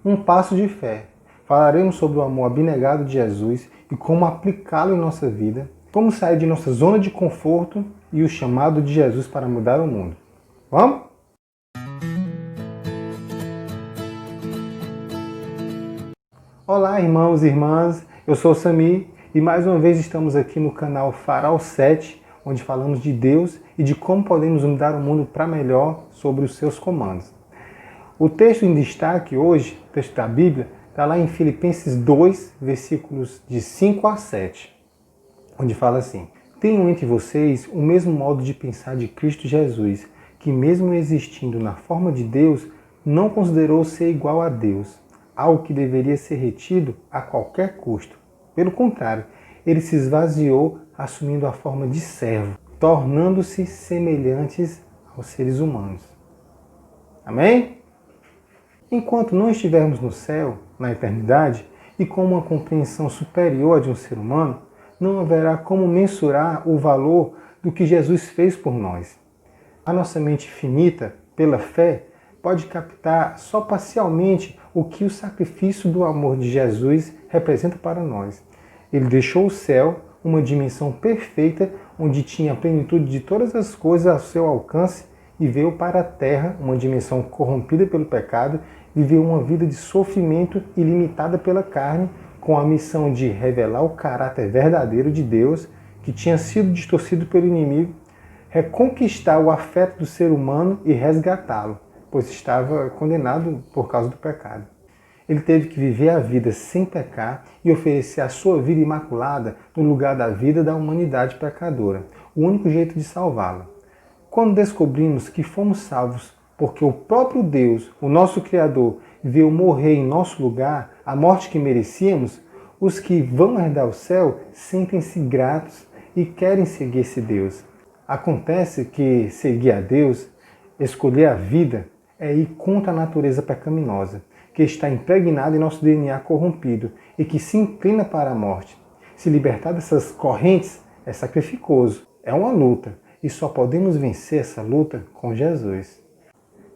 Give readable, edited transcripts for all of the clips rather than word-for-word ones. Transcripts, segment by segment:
Um passo de fé. Falaremos sobre o amor abnegado de Jesus e como aplicá-lo em nossa vida, como sair de nossa zona de conforto e o chamado de Jesus para mudar o mundo. Vamos? Olá, irmãos e irmãs, eu sou o Sami e mais uma vez estamos aqui no canal Farol 7, onde falamos de Deus e de como podemos mudar o mundo para melhor sobre os seus comandos. O texto em destaque hoje, o texto da Bíblia, está lá em Filipenses 2, versículos de 5 a 7, onde fala assim: tenham entre vocês o mesmo modo de pensar de Cristo Jesus, que mesmo existindo na forma de Deus, não considerou ser igual a Deus, algo que deveria ser retido a qualquer custo. Pelo contrário, ele se esvaziou assumindo a forma de servo, tornando-se semelhantes aos seres humanos. Amém? Enquanto não estivermos no céu, na eternidade, e com uma compreensão superior a de um ser humano, não haverá como mensurar o valor do que Jesus fez por nós. A nossa mente finita, pela fé, pode captar só parcialmente o que o sacrifício do amor de Jesus representa para nós. Ele deixou o céu, uma dimensão perfeita, onde tinha a plenitude de todas as coisas ao seu alcance, e veio para a terra, uma dimensão corrompida pelo pecado, viveu uma vida de sofrimento ilimitada pela carne, com a missão de revelar o caráter verdadeiro de Deus, que tinha sido distorcido pelo inimigo, reconquistar o afeto do ser humano e resgatá-lo, pois estava condenado por causa do pecado. Ele teve que viver a vida sem pecar e oferecer a sua vida imaculada no lugar da vida da humanidade pecadora, o único jeito de salvá-la. Quando descobrimos que fomos salvos porque o próprio Deus, o nosso Criador, veio morrer em nosso lugar, a morte que merecíamos, os que vão herdar o céu sentem-se gratos e querem seguir esse Deus. Acontece que seguir a Deus, escolher a vida, é ir contra a natureza pecaminosa, que está impregnada em nosso DNA corrompido e que se inclina para a morte. Se libertar dessas correntes é sacrificoso, é uma luta, e só podemos vencer essa luta com Jesus.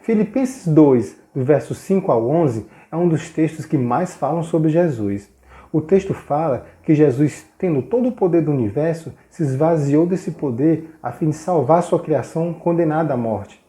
Filipenses 2, do verso 5 ao 11, é um dos textos que mais falam sobre Jesus. O texto fala que Jesus, tendo todo o poder do universo, se esvaziou desse poder a fim de salvar sua criação condenada à morte.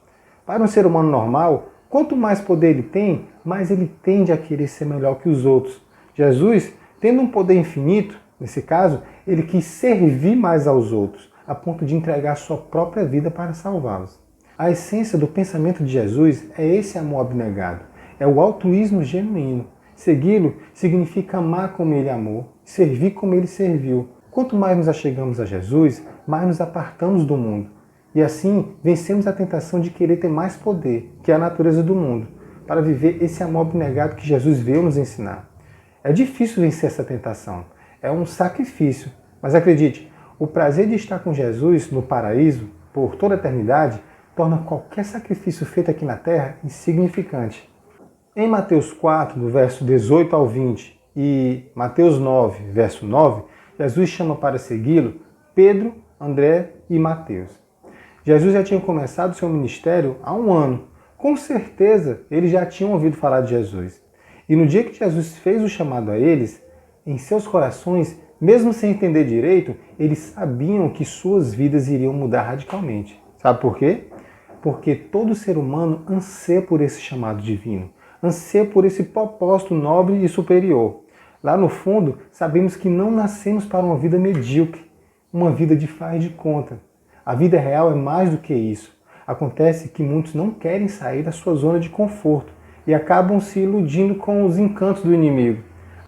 Para um ser humano normal, quanto mais poder ele tem, mais ele tende a querer ser melhor que os outros. Jesus, tendo um poder infinito, nesse caso, ele quis servir mais aos outros, a ponto de entregar sua própria vida para salvá-los. A essência do pensamento de Jesus é esse amor abnegado, é o altruísmo genuíno. Segui-lo significa amar como ele amou, servir como ele serviu. Quanto mais nos achegamos a Jesus, mais nos apartamos do mundo. E assim, vencemos a tentação de querer ter mais poder, que é a natureza do mundo, para viver esse amor abnegado que Jesus veio nos ensinar. É difícil vencer essa tentação, é um sacrifício, mas acredite, o prazer de estar com Jesus no paraíso, por toda a eternidade, torna qualquer sacrifício feito aqui na terra insignificante. Em Mateus 4, do verso 18 ao 20, e Mateus 9, verso 9, Jesus chama para segui-lo Pedro, André e Mateus. Jesus já tinha começado seu ministério há um ano. Com certeza, eles já tinham ouvido falar de Jesus. E no dia que Jesus fez o chamado a eles, em seus corações, mesmo sem entender direito, eles sabiam que suas vidas iriam mudar radicalmente. Sabe por quê? Porque todo ser humano anseia por esse chamado divino, anseia por esse propósito nobre e superior. Lá no fundo, sabemos que não nascemos para uma vida medíocre, uma vida de faz de conta. A vida real é mais do que isso. Acontece que muitos não querem sair da sua zona de conforto e acabam se iludindo com os encantos do inimigo.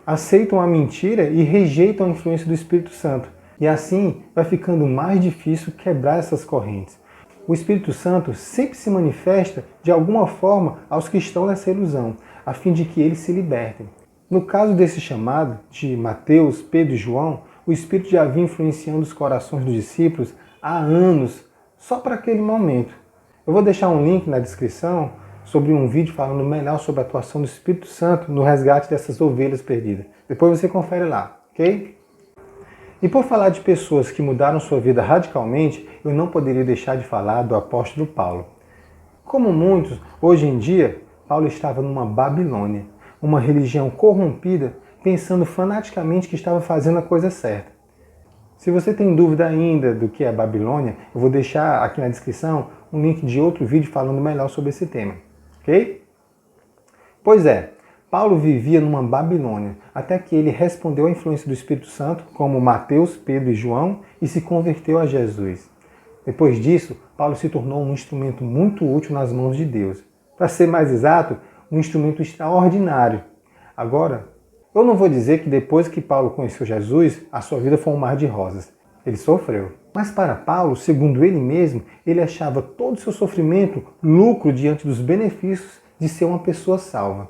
Aceitam a mentira e rejeitam a influência do Espírito Santo. E assim vai ficando mais difícil quebrar essas correntes. O Espírito Santo sempre se manifesta de alguma forma aos que estão nessa ilusão, a fim de que eles se libertem. No caso desse chamado de Mateus, Pedro e João, o Espírito já vinha influenciando os corações dos discípulos há anos, só para aquele momento. Eu vou deixar um link na descrição sobre um vídeo falando melhor sobre a atuação do Espírito Santo no resgate dessas ovelhas perdidas. Depois você confere lá, ok? E por falar de pessoas que mudaram sua vida radicalmente, eu não poderia deixar de falar do apóstolo Paulo. Como muitos, hoje em dia, Paulo estava numa Babilônia, uma religião corrompida, pensando fanaticamente que estava fazendo a coisa certa. Se você tem dúvida ainda do que é Babilônia, eu vou deixar aqui na descrição um link de outro vídeo falando melhor sobre esse tema, ok? Pois é, Paulo vivia numa Babilônia, até que ele respondeu à influência do Espírito Santo, como Mateus, Pedro e João, e se converteu a Jesus. Depois disso, Paulo se tornou um instrumento muito útil nas mãos de Deus. Para ser mais exato, um instrumento extraordinário. Agora, eu não vou dizer que depois que Paulo conheceu Jesus, a sua vida foi um mar de rosas. Ele sofreu. Mas para Paulo, segundo ele mesmo, ele achava todo o seu sofrimento lucro diante dos benefícios de ser uma pessoa salva.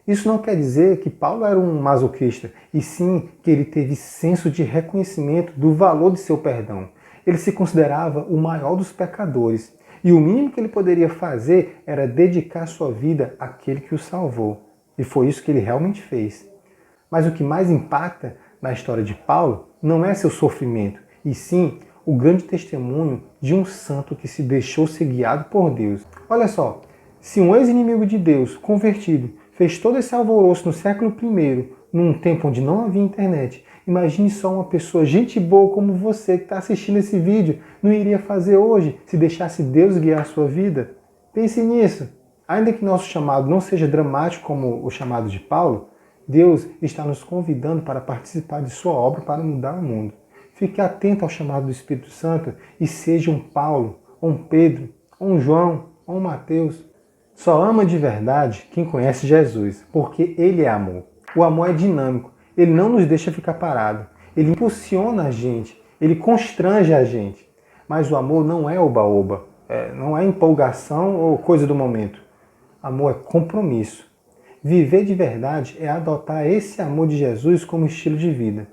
Isso não quer dizer que Paulo era um masoquista, e sim que ele teve senso de reconhecimento do valor de seu perdão. Ele se considerava o maior dos pecadores, e o mínimo que ele poderia fazer era dedicar sua vida àquele que o salvou. E foi isso que ele realmente fez. Mas o que mais impacta na história de Paulo não é seu sofrimento, e sim o grande testemunho de um santo que se deixou ser guiado por Deus. Olha só, se um ex-inimigo de Deus, convertido, fez todo esse alvoroço no século I, num tempo onde não havia internet, imagine só uma pessoa, gente boa como você que está assistindo esse vídeo, não iria fazer hoje se deixasse Deus guiar a sua vida? Pense nisso. Ainda que nosso chamado não seja dramático como o chamado de Paulo, Deus está nos convidando para participar de sua obra para mudar o mundo. Fique atento ao chamado do Espírito Santo e seja um Paulo, ou um Pedro, ou um João, ou um Mateus. Só ama de verdade quem conhece Jesus, porque Ele é amor. O amor é dinâmico, Ele não nos deixa ficar parado. Ele impulsiona a gente, Ele constrange a gente. Mas o amor não é oba-oba, não é empolgação ou coisa do momento. Amor é compromisso. Viver de verdade é adotar esse amor de Jesus como estilo de vida.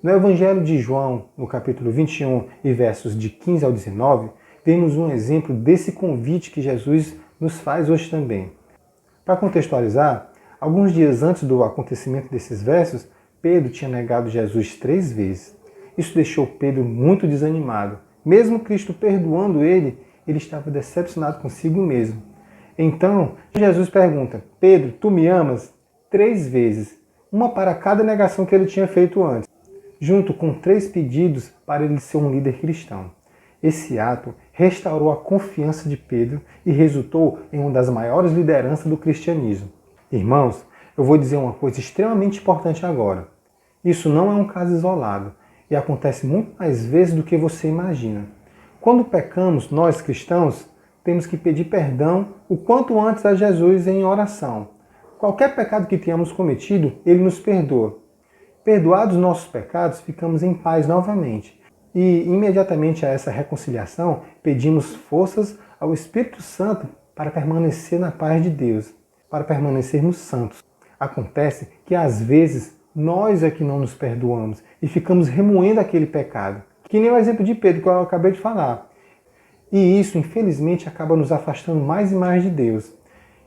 No Evangelho de João, no capítulo 21 e versos de 15 ao 19, vemos um exemplo desse convite que Jesus nos faz hoje também. Para contextualizar, alguns dias antes do acontecimento desses versos, Pedro tinha negado Jesus 3 vezes. Isso deixou Pedro muito desanimado. Mesmo Cristo perdoando ele estava decepcionado consigo mesmo. Então, Jesus pergunta: Pedro, tu me amas? 3 vezes, uma para cada negação que ele tinha feito antes, junto com 3 pedidos para ele ser um líder cristão. Esse ato restaurou a confiança de Pedro e resultou em uma das maiores lideranças do cristianismo. Irmãos, eu vou dizer uma coisa extremamente importante agora. Isso não é um caso isolado e acontece muito mais vezes do que você imagina. Quando pecamos, nós cristãos, temos que pedir perdão o quanto antes a Jesus em oração. Qualquer pecado que tenhamos cometido, Ele nos perdoa. Perdoados os nossos pecados, ficamos em paz novamente. E imediatamente a essa reconciliação, pedimos forças ao Espírito Santo para permanecer na paz de Deus, para permanecermos santos. Acontece que às vezes nós é que não nos perdoamos e ficamos remoendo aquele pecado. Que nem o exemplo de Pedro que eu acabei de falar. E isso, infelizmente, acaba nos afastando mais e mais de Deus.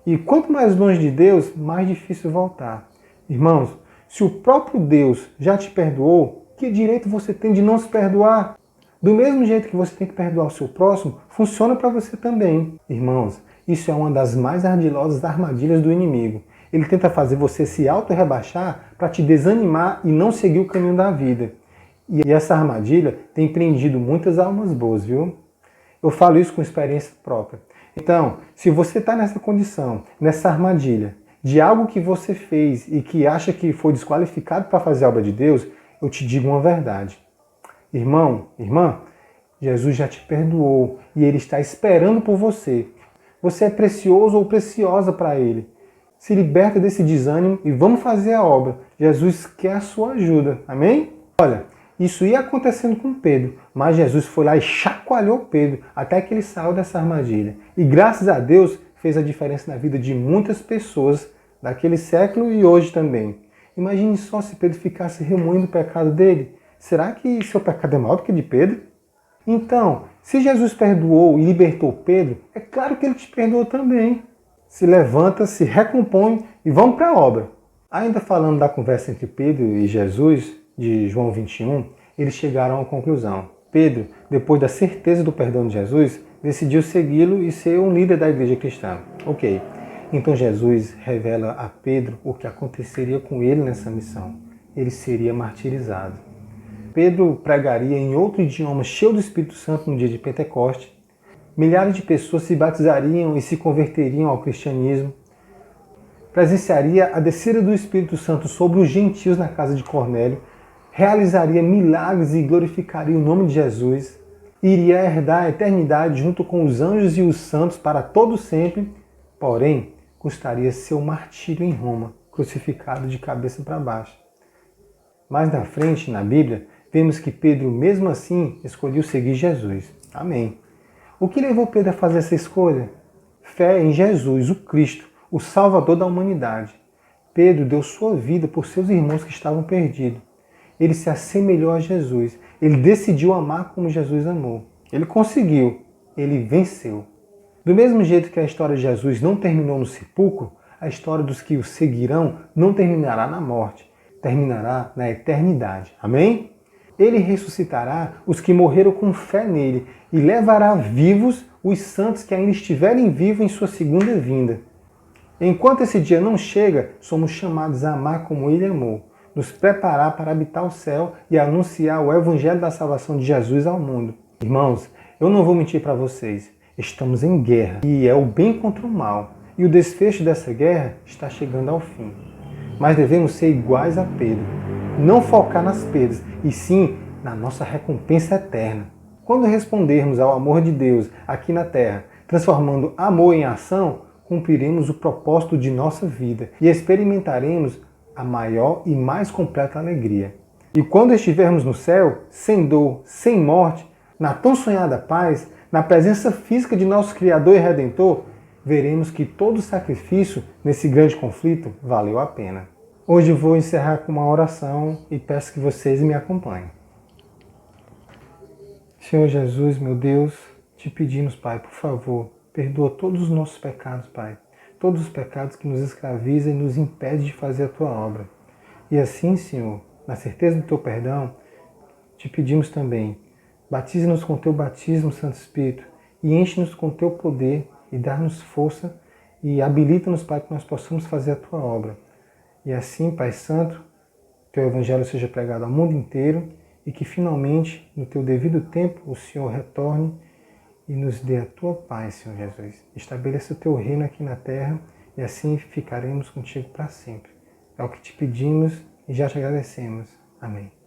E quanto mais longe de Deus, mais difícil voltar. Irmãos, se o próprio Deus já te perdoou, que direito você tem de não se perdoar? Do mesmo jeito que você tem que perdoar o seu próximo, funciona para você também. Irmãos, isso é uma das mais ardilosas armadilhas do inimigo. Ele tenta fazer você se auto-rebaixar para te desanimar e não seguir o caminho da vida. E essa armadilha tem prendido muitas almas boas, viu? Eu falo isso com experiência própria. Então, se você está nessa condição, nessa armadilha, de algo que você fez e que acha que foi desqualificado para fazer a obra de Deus, eu te digo uma verdade. Irmão, irmã, Jesus já te perdoou e Ele está esperando por você. Você é precioso ou preciosa para Ele. Se liberta desse desânimo e vamos fazer a obra. Jesus quer a sua ajuda. Amém? Olha, isso ia acontecendo com Pedro, mas Jesus foi lá e chacoalhou Pedro até que ele saiu dessa armadilha. E graças a Deus fez a diferença na vida de muitas pessoas daquele século e hoje também. Imagine só se Pedro ficasse remoendo o pecado dele. Será que seu pecado é maior do que de Pedro? Então, se Jesus perdoou e libertou Pedro, é claro que ele te perdoou também. Se levanta, se recompõe e vamos para a obra. Ainda falando da conversa entre Pedro e Jesus, de João 21, eles chegaram à conclusão. Pedro, depois da certeza do perdão de Jesus, decidiu segui-lo e ser um líder da igreja cristã. Ok. Então Jesus revela a Pedro o que aconteceria com ele nessa missão. Ele seria martirizado. Pedro pregaria em outro idioma cheio do Espírito Santo no dia de Pentecoste. Milhares de pessoas se batizariam e se converteriam ao cristianismo. Presenciaria a descida do Espírito Santo sobre os gentios na casa de Cornélio. Realizaria milagres e glorificaria o nome de Jesus. Iria herdar a eternidade junto com os anjos e os santos para todo sempre. Porém, custaria seu martírio em Roma, crucificado de cabeça para baixo. Mais na frente, na Bíblia, vemos que Pedro, mesmo assim, escolheu seguir Jesus. Amém. O que levou Pedro a fazer essa escolha? Fé em Jesus, o Cristo, o Salvador da humanidade. Pedro deu sua vida por seus irmãos que estavam perdidos. Ele se assemelhou a Jesus. Ele decidiu amar como Jesus amou. Ele conseguiu. Ele venceu. Do mesmo jeito que a história de Jesus não terminou no sepulcro, a história dos que o seguirão não terminará na morte. Terminará na eternidade. Amém? Ele ressuscitará os que morreram com fé nele e levará vivos os santos que ainda estiverem vivos em sua segunda vinda. Enquanto esse dia não chega, somos chamados a amar como ele amou, nos preparar para habitar o céu e anunciar o evangelho da salvação de Jesus ao mundo. Irmãos, eu não vou mentir para vocês, estamos em guerra e é o bem contra o mal. E o desfecho dessa guerra está chegando ao fim. Mas devemos ser iguais a Pedro, não focar nas perdas, e sim na nossa recompensa eterna. Quando respondermos ao amor de Deus aqui na terra, transformando amor em ação, cumpriremos o propósito de nossa vida e experimentaremos a maior e mais completa alegria. E quando estivermos no céu, sem dor, sem morte, na tão sonhada paz, na presença física de nosso Criador e Redentor, veremos que todo sacrifício nesse grande conflito valeu a pena. Hoje vou encerrar com uma oração e peço que vocês me acompanhem. Senhor Jesus, meu Deus, te pedimos, Pai, por favor, perdoa todos os nossos pecados, Pai. Todos os pecados que nos escravizam e nos impedem de fazer a Tua obra. E assim, Senhor, na certeza do Teu perdão, te pedimos também, batize-nos com Teu batismo, Santo Espírito, e enche-nos com Teu poder e dá-nos força e habilita-nos, Pai, que nós possamos fazer a Tua obra. E assim, Pai Santo, Teu Evangelho seja pregado ao mundo inteiro e que finalmente, no Teu devido tempo, o Senhor retorne e nos dê a Tua paz, Senhor Jesus. Estabeleça o Teu reino aqui na terra e assim ficaremos contigo para sempre. É o que te pedimos e já te agradecemos. Amém.